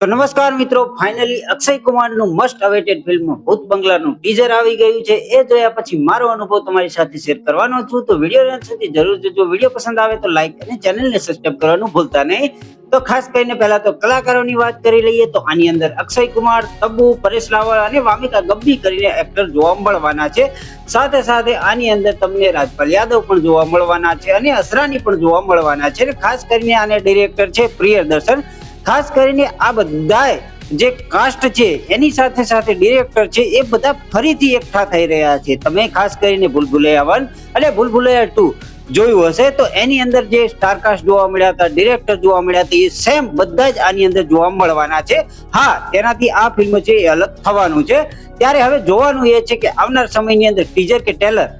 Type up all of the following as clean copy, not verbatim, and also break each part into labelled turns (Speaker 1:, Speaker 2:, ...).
Speaker 1: તો નમસ્કાર મિત્રો, ફાઇનલી અક્ષય કુમારનું મસ્ટ અવેટેડ ફિલ્મ ભૂત બંગલાનું ટીઝર આવી ગયું છે. એ જોયા પછી મારો અનુભવ તમારી સાથે શેર કરવાનો છું. તો વિડીયો અંત સુધી જરૂર જોજો. વિડીયો પસંદ આવે તો લાઈક અને ચેનલને સબસ્ક્રાઇબ કરવાનું ભૂલતા નહીં. તો ખાસ કરીને પહેલા તો કલાકારોની વાત કરી લઈએ તો આની અંદર અક્ષય કુમાર, તબ્બુ, પરેશ રાવળ અને વામિકા ગબ્બી કરીને એક્ટર જોવા મળવાના છે. સાથે સાથે આની અંદર તમને રાજપાલ યાદવ પણ જોવા મળવાના છે અને અસરાની પણ જોવા મળવાના છે. ખાસ કરીને આને ડિરેક્ટર છે પ્રિયદર્શન. ખાસ કરીને આ બધા જે કાસ્ટ છે એની સાથે સાથે ડિરેક્ટર છે એ બધા ફરીથી એકઠા થઈ રહ્યા છે. તમે ખાસ કરીને ભૂલભુલૈયા 1 અને ભૂલભુલૈયા 2 જોયું હશે તો એની અંદર જે સ્ટારકાસ્ટ જોવા મળ્યા હતા, ડિરેક્ટર જોવા મળ્યા હતા, એ સેમ બધા જ આની અંદર જોવા મળવાના છે. હા, તેનાથી આ ફિલ્મ છે એ અલગ થવાનું છે. ત્યારે હવે જોવાનું એ છે કે આવનાર સમયની અંદર ટીઝર કે ટ્રેલર,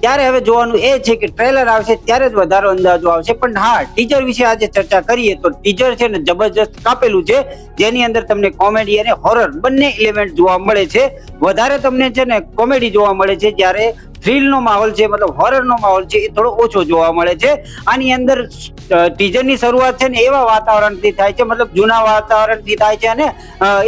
Speaker 1: ત્યારે હવે જોવાનું એ છે કે ટ્રેલર આવશે ત્યારે જ વધારે અંદાજો આવશે. પણ હા, ટીઝર વિશે આજે ચર્ચા કરીએ તો ટીઝર છે ને જબરજસ્ત કાપેલું છે, જેની અંદર તમને કોમેડી અને હોરર બંને એલિમેન્ટ જોવા મળે છે. વધારે તમને છે ને કોમેડી જોવા મળે છે, જ્યારે થ્રિલ નો માહોલ છે, મતલબ હોરર નો માહોલ છે, એ થોડો ઓછો જોવા મળે છે. આની અંદર ટીઝર ની શરૂઆત છે ને એવા વાતાવરણથી થાય છે, મતલબ જૂના વાતાવરણથી થાય છે અને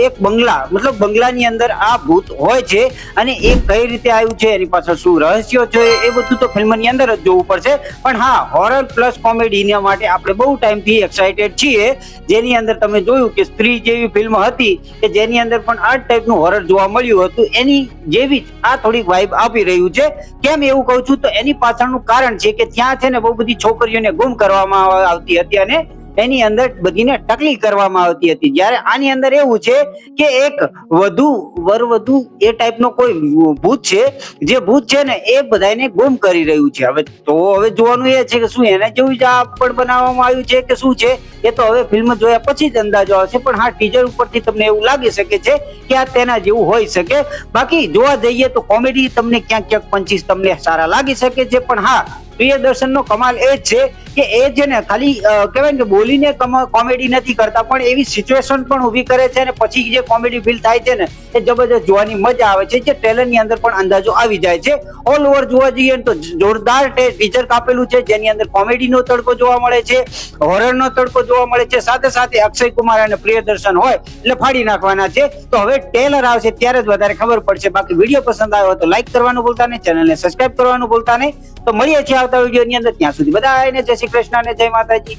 Speaker 1: એક બંગલા, મતલબ બંગલાની અંદર આ ભૂત હોય છે અને એ કઈ રીતે આવ્યું છે, એની પાછળ શું રહસ્યો છે, એ બધું તો ફિલ્મની અંદર જ જોવું પડશે. પણ હા, હોરર પ્લસ કોમેડી માટે આપણે બહુ ટાઈમથી એક્સાઇટેડ છીએ. જેની અંદર તમે જોયું કે સ્ત્રી જેવી ફિલ્મ હતી કે જેની અંદર પણ આ ટાઈપનું હોરર જોવા મળ્યું હતું, એની જેવી જ આ થોડીક વાઇબ આપી રહ્યું છે. કેમ એવું કહું છું તો એની પાછળનું કારણ છે કે ત્યાં છે ને બહુ બધી છોકરીઓને ગુમ કરવામાં આવતી હતી અને એની અંદર બધીને ટકલી કરવામાં આવતી હતી. જ્યારે આની અંદર એવું છે કે એક વરવધુ એ ટાઈપનો કોઈ ભૂત છે, જે ભૂત છે ને એ બધાને ગુમ કરી રહ્યું છે. હવે જોવાનું એ છે કે શું એના જેવું જ આ પણ બનાવવામાં આવ્યું છે કે શું છે, એ તો હવે ફિલ્મ જોયા પછી જ અંદાજો આવશે. પણ હા, ટીઝર ઉપરથી તમને એવું લાગી શકે છે કે આ તેના જેવું હોઈ શકે. બાકી જોવા જઈએ તો કોમેડી તમને ક્યાંક ક્યાંક પંચીસ તમને સારા લાગી શકે છે. પણ હા, પ્રિયદર્શન નો કમાલ એ જ છે કે એ છે ને ખાલી કહેવાય ને કે બોલીને કોમેડી નથી કરતા, પણ એવી સિચ્યુએશન પણ ઊભી કરે છે અને પછી જે કોમેડી ફીલ થાય છે ને એ જબરજસ્ત જોવાની મજા આવે છે, જે ટ્રેલર ની અંદર પણ અંદાજો આવી જાય છે. ઓલ ઓવર જોવા જઈએ તો જોરદાર ટીઝર કાપેલું છે, જેની અંદર કોમેડી નો તડકો જોવા મળે છે, હોરર નો તડકો જોવા મળે છે. સાથે સાથે અક્ષય કુમાર અને પ્રિયદર્શન હોય એટલે ફાડી નાખવાના છે. તો હવે ટ્રેલર આવશે ત્યારે જ વધારે ખબર પડશે. બાકી વિડીયો પસંદ આવ્યો તો લાઈક કરવાનું ભૂલતા નહીં, ચેનલને સબસ્ક્રાઇબ કરવાનું ભૂલતા નહીં. તો મળીએ છીએ આવતા વિડીયોની અંદર. ત્યાં સુધી બધાને જય શ્રી કૃષ્ણ અને જય માતાજી.